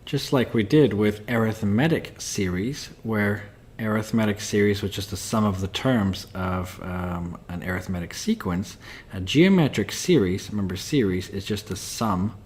just like we did with arithmetic series, where arithmetic series was just the sum of the terms of an arithmetic sequence, a geometric series, remember series, is just the sum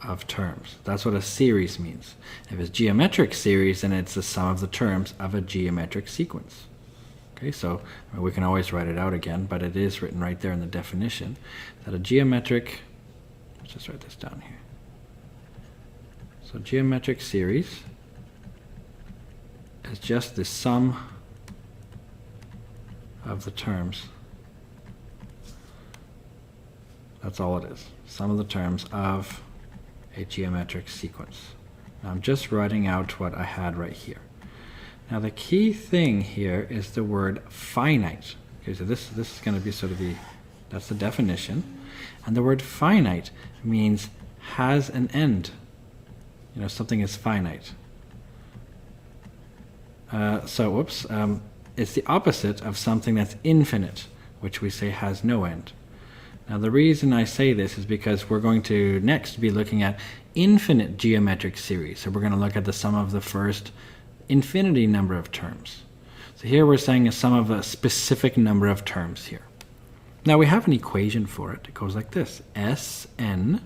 of terms. That's what a series means. If it's geometric series, then it's the sum of the terms of a geometric sequence. Okay, so we can always write it out again, but it is written right there in the definition that a geometric, let's just write this down here. So geometric series is just the sum of the terms. That's all it is. Sum of the terms of a geometric sequence. Now I'm just writing out what I had right here. Now the key thing here is the word finite. Okay, so this is going to be sort of that's the definition. And the word finite means has an end. You know, something is finite. It's the opposite of something that's infinite, which we say has no end. Now the reason I say this is because we're going to next be looking at infinite geometric series. So we're going to look at the sum of the first infinity number of terms. So here we're saying a sum of a specific number of terms here. Now we have an equation for it. It goes like this. Sn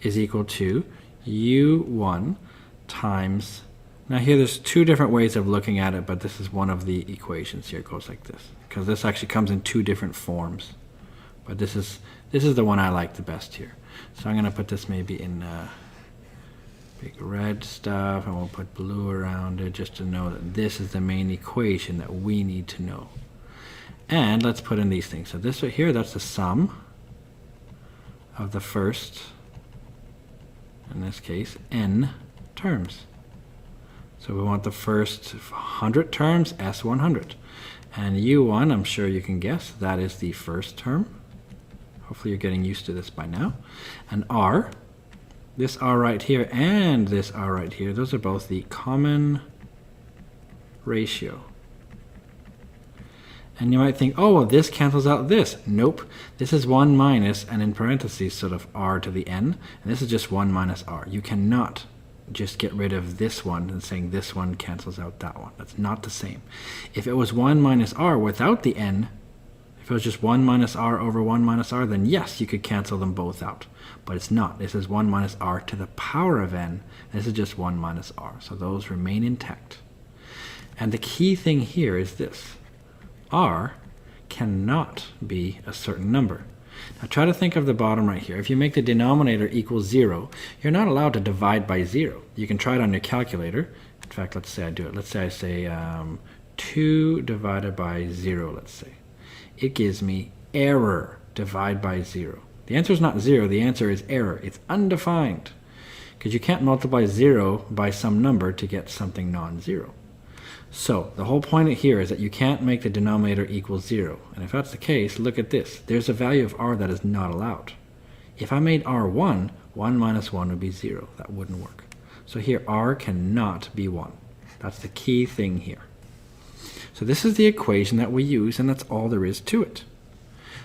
is equal to u1 times, now here there's two different ways of looking at it, but this is one of the equations here. It goes like this, because this actually comes in two different forms. But this is the one I like the best here. So I'm going to put this maybe in big red stuff, and we'll put blue around it just to know that this is the main equation that we need to know. And let's put in these things. So this right here, that's the sum of the first, in this case, n terms. So we want the first 100 terms, S100. And U1, I'm sure you can guess, that is the first term. Hopefully you're getting used to this by now. And R, this R right here and this R right here, those are both the common ratio. And you might think, oh, well, this cancels out this. Nope. This is 1 minus, and in parentheses, sort of r to the n. And this is just 1 minus r. You cannot just get rid of this one and saying this one cancels out that one. That's not the same. If it was 1 minus r without the n, if it was just 1 minus r over 1 minus r, then yes, you could cancel them both out. But it's not. This is 1 minus r to the power of n. This is just 1 minus r. So those remain intact. And the key thing here is this. R cannot be a certain number. Now try to think of the bottom right here. If you make the denominator equal 0, you're not allowed to divide by 0. You can try it on your calculator. In fact, let's say I do it. Let's say I say 2 divided by 0, let's say. It gives me error, divide by 0. The answer is not 0, the answer is error. It's undefined. Because you can't multiply 0 by some number to get something non-zero. So the whole point here is that you can't make the denominator equal 0. And if that's the case, look at this. There's a value of r that is not allowed. If I made r 1, 1 minus 1 would be 0. That wouldn't work. So here r cannot be 1. That's the key thing here. So this is the equation that we use, and that's all there is to it.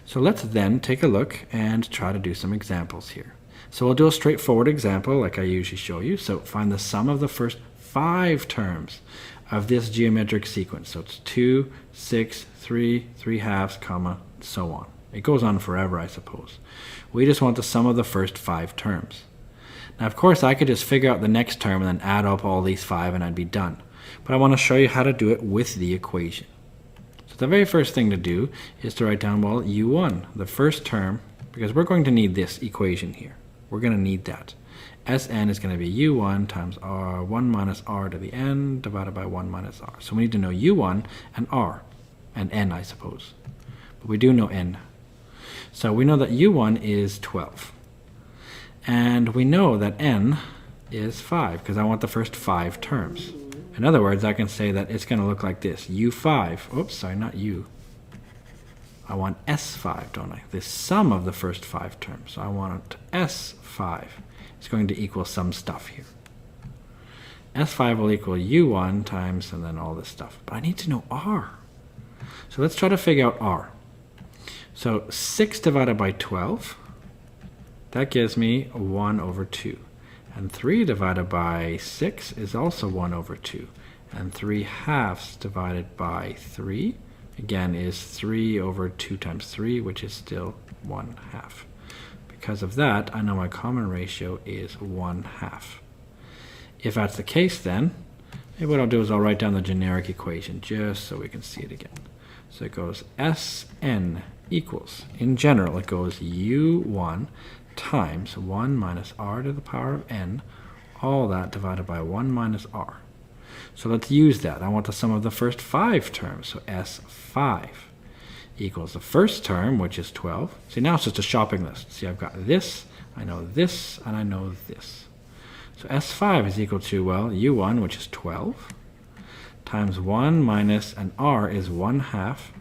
So let's then take a look and try to do some examples here. So we'll do a straightforward example like I usually show you. So find the sum of the first 5 terms of this geometric sequence. So it's 2, 6, 3, 3 halves, comma, so on. It goes on forever, I suppose. We just want the sum of the first 5 terms. Now, of course, I could just figure out the next term and then add up all these 5 and I'd be done. But I want to show you how to do it with the equation. So the very first thing to do is to write down, well, U1, the first term, because we're going to need this equation here. We're going to need that. Sn is going to be u1 times r, 1 minus r to the n divided by 1 minus r. So we need to know u1 and r, and n, I suppose. But we do know n. So we know that u1 is 12. And we know that n is 5, because I want the first 5 terms. In other words, I can say that it's going to look like this. u5, oops, sorry, not u. I want s5, don't I? The sum of the first 5 terms. So I want s5. It's going to equal some stuff here. S5 will equal U1 times, and then all this stuff. But I need to know R. So let's try to figure out R. So 6 divided by 12, that gives me 1 over 2. And 3 divided by 6 is also 1 over 2. And 3/2 divided by 3, again, is 3 over 2 times 3, which is still 1/2. Because of that, I know my common ratio is 1/2. If that's the case, then maybe what I'll do is I'll write down the generic equation just so we can see it again. So it goes Sn equals, in general, it goes U1 times 1 minus r to the power of n, all that divided by 1 minus r. So let's use that. I want the sum of the first 5 terms, so S5 equals the first term, which is 12. See, now it's just a shopping list. See, I've got this, I know this, and I know this. So S5 is equal to, well, U1, which is 12, times 1 minus, and R is 1/2.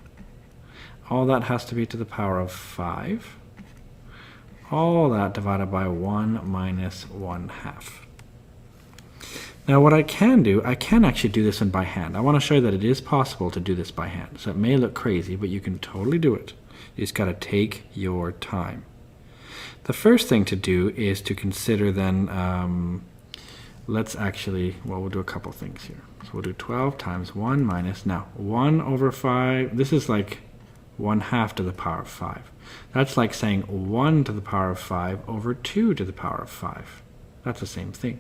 All that has to be to the power of 5. All that divided by 1 minus 1/2. Now what I can do, I can actually do this one by hand. I want to show you that it is possible to do this by hand. So it may look crazy, but you can totally do it. You just got to take your time. The first thing to do is to consider then, let's actually, well, we'll do a couple things here. So we'll do 12 times 1 minus, now 1 over 5, this is like 1/2 to the power of 5. That's like saying 1 to the power of 5 over 2 to the power of 5. That's the same thing.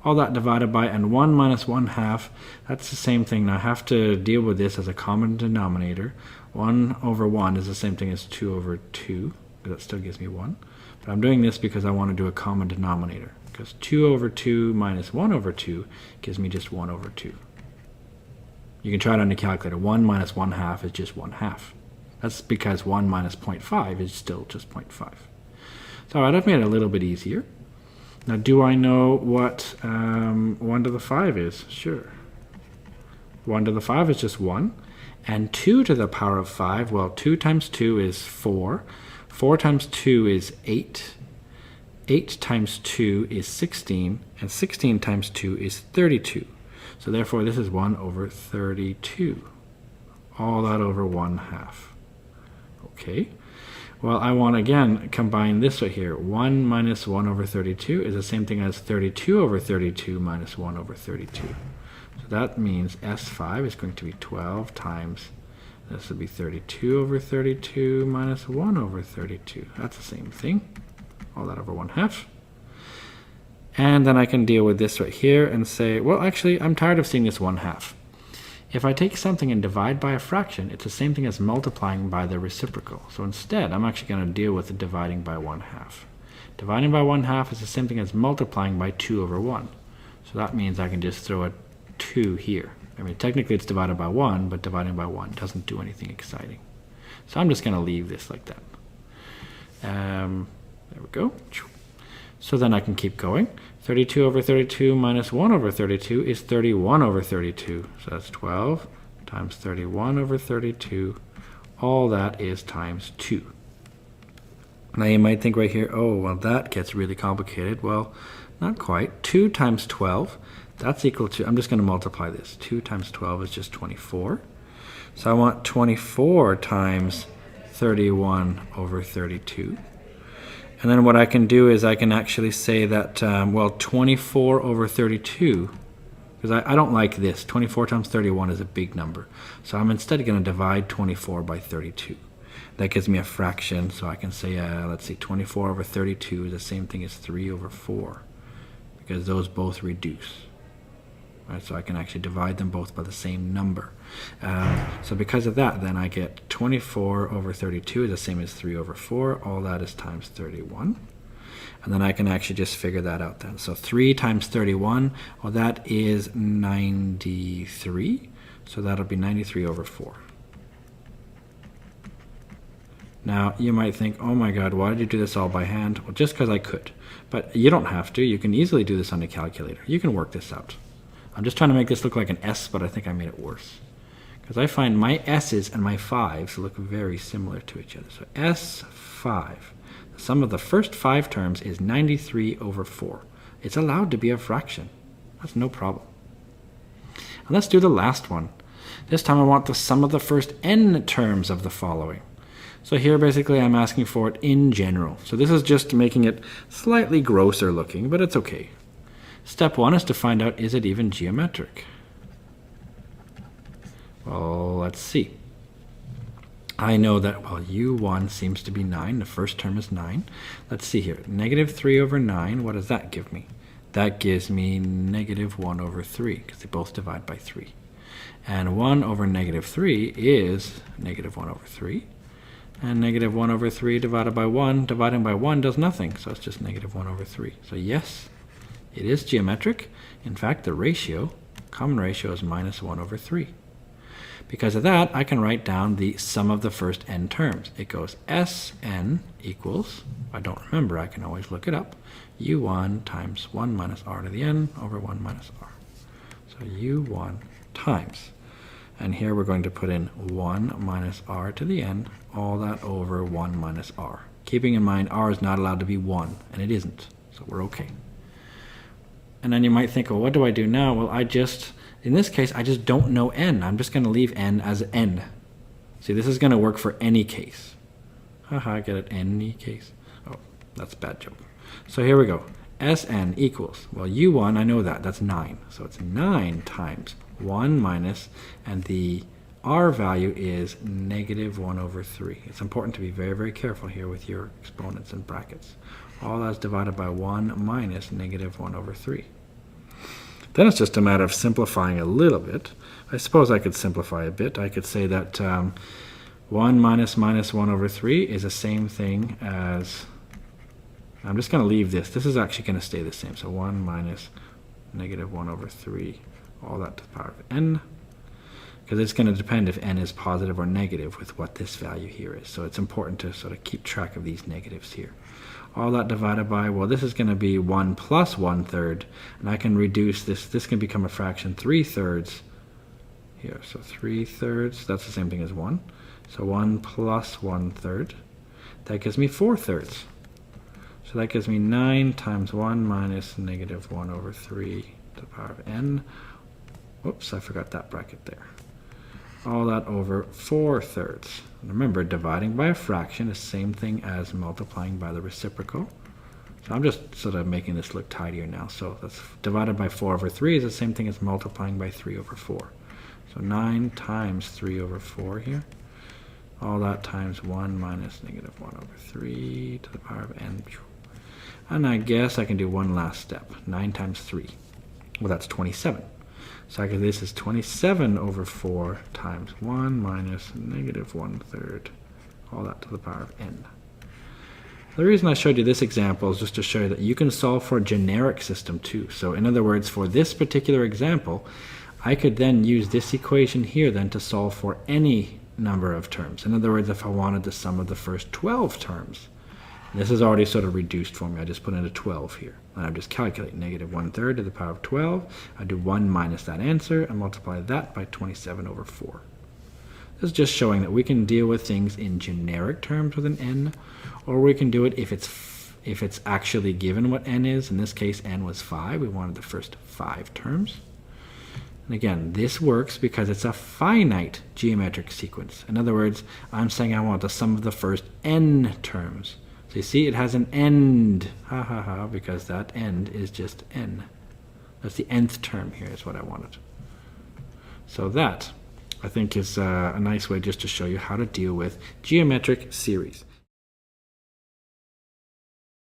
All that divided by, and 1 minus 1/2, that's the same thing. Now I have to deal with this as a common denominator. 1 over 1 is the same thing as 2 over 2, but that still gives me 1. But I'm doing this because I want to do a common denominator, because 2 over 2 minus 1 over 2 gives me just 1 over 2. You can try it on your calculator. 1 minus 1/2 is just 1/2. That's because 1 minus 0.5 is still just 0.5. So all right, I've made it a little bit easier. Now, do I know what 1 to the 5 is? Sure. 1 to the 5 is just 1. And 2 to the power of 5, well, 2 times 2 is 4. 4 times 2 is 8. 8 times 2 is 16. And 16 times 2 is 32. So therefore, this is 1 over 32. All that over 1/2. Okay. Well, I want, again, combine this right here. 1 minus 1 over 32 is the same thing as 32 over 32 minus 1 over 32. So that means S5 is going to be 12 times, this would be 32 over 32 minus 1 over 32. That's the same thing. All that over 1/2. And then I can deal with this right here and say, well, actually, I'm tired of seeing this 1/2. If I take something and divide by a fraction, it's the same thing as multiplying by the reciprocal. So instead, I'm actually going to deal with the dividing by 1/2. Dividing by 1/2 is the same thing as multiplying by 2 over 1. So that means I can just throw a 2 here. I mean, technically it's divided by 1, but dividing by 1 doesn't do anything exciting. So I'm just going to leave this like that. There we go. So then I can keep going. 32 over 32 minus 1 over 32 is 31 over 32. So that's 12 times 31 over 32. All that is times 2. Now you might think right here, oh, well, that gets really complicated. Well, not quite. 2 times 12, that's equal to, I'm just going to multiply this. 2 times 12 is just 24. So I want 24 times 31 over 32. And then what I can do is I can actually say that, well, 24 over 32, because I don't like this. 24 times 31 is a big number. So I'm instead going to divide 24 by 32. That gives me a fraction, so I can say, let's see, 24 over 32 is the same thing as 3 over 4, because those both reduce. Right, so I can actually divide them both by the same number. So because of that, then I get 24 over 32 is the same as 3 over 4. All that is times 31. And then I can actually just figure that out then. So 3 times 31, well, that is 93. So that'll be 93 over 4. Now, you might think, oh my God, why did you do this all by hand? Well, just because I could. But you don't have to. You can easily do this on a calculator. You can work this out. I'm just trying to make this look like an S, but I think I made it worse. Because I find my S's and my 5s look very similar to each other. So S5, the sum of the first 5 terms is 93 over 4. It's allowed to be a fraction. That's no problem. And let's do the last one. This time I want the sum of the first n terms of the following. So here basically I'm asking for it in general. So this is just making it slightly grosser looking, but it's okay. Step 1 is to find out, is it even geometric? Well, let's see. I know that, well, u1 seems to be 9. The first term is 9. Let's see here. Negative 3 over 9, what does that give me? That gives me negative 1 over 3, because they both divide by 3. And 1 over negative 3 is negative 1 over 3. And negative 1 over 3 divided by 1, dividing by 1 does nothing, so it's just negative 1 over 3. So yes, it is geometric. In fact, the ratio, common ratio, is minus 1 over 3. Because of that, I can write down the sum of the first n terms. It goes Sn equals, if I don't remember, I can always look it up, u1 times 1 minus r to the n over 1 minus r. So u1 times, and here we're going to put in 1 minus r to the n, all that over 1 minus r. Keeping in mind r is not allowed to be 1, and it isn't, so we're okay. And then you might think, well, what do I do now? Well, in this case, I just don't know n. I'm just going to leave n as n. See, this is going to work for any case. Haha, get it, any case. Oh, that's a bad joke. So here we go. Sn equals, well, u1, I know that, that's 9. So it's 9 times 1 minus, and the r value is negative 1 over 3. It's important to be very, very careful here with your exponents and brackets. All that's divided by 1 minus negative 1 over 3. Then it's just a matter of simplifying a little bit. I suppose I could simplify a bit. I could say that 1 minus 1 over 3 is the same thing as, I'm just going to leave this. This is actually going to stay the same. So 1 minus negative 1 over 3, all that to the power of n. Because it's going to depend if n is positive or negative with what this value here is. So it's important to sort of keep track of these negatives here. All that divided by, well, this is going to be 1 plus 1/3, and I can reduce this. This can become a fraction 3/3 here. So 3/3, that's the same thing as 1. So 1 plus 1/3, that gives me 4/3. So that gives me 9 times 1 minus negative 1 over 3 to the power of n. Whoops, I forgot that bracket there. All that over 4/3. Remember, dividing by a fraction is the same thing as multiplying by the reciprocal. So I'm just sort of making this look tidier now. So that's divided by 4 over 3 is the same thing as multiplying by 3 over 4. So 9 times 3 over 4 here. All that times 1 minus negative 1 over 3 to the power of n. And I guess I can do one last step. 9 times 3. Well, that's 27. So I guess this is 27 over 4 times 1 minus negative 1/3, all that to the power of n. The reason I showed you this example is just to show you that you can solve for a generic system too. So in other words, for this particular example, I could then use this equation here then to solve for any number of terms. In other words, if I wanted the sum of the first 12 terms, this is already sort of reduced for me. I just put in a 12 here. And I just calculate negative 1/3 to the power of 12. I do 1 minus that answer and multiply that by 27 over 4. This is just showing that we can deal with things in generic terms with an n, or we can do it if it's actually given what n is. In this case, n was 5. We wanted the first 5 terms. And again, this works because it's a finite geometric sequence. In other words, I'm saying I want the sum of the first n terms. So you see, it has an end, because that end is just n. That's the nth term here is what I wanted. So that, I think, is a nice way just to show you how to deal with geometric series.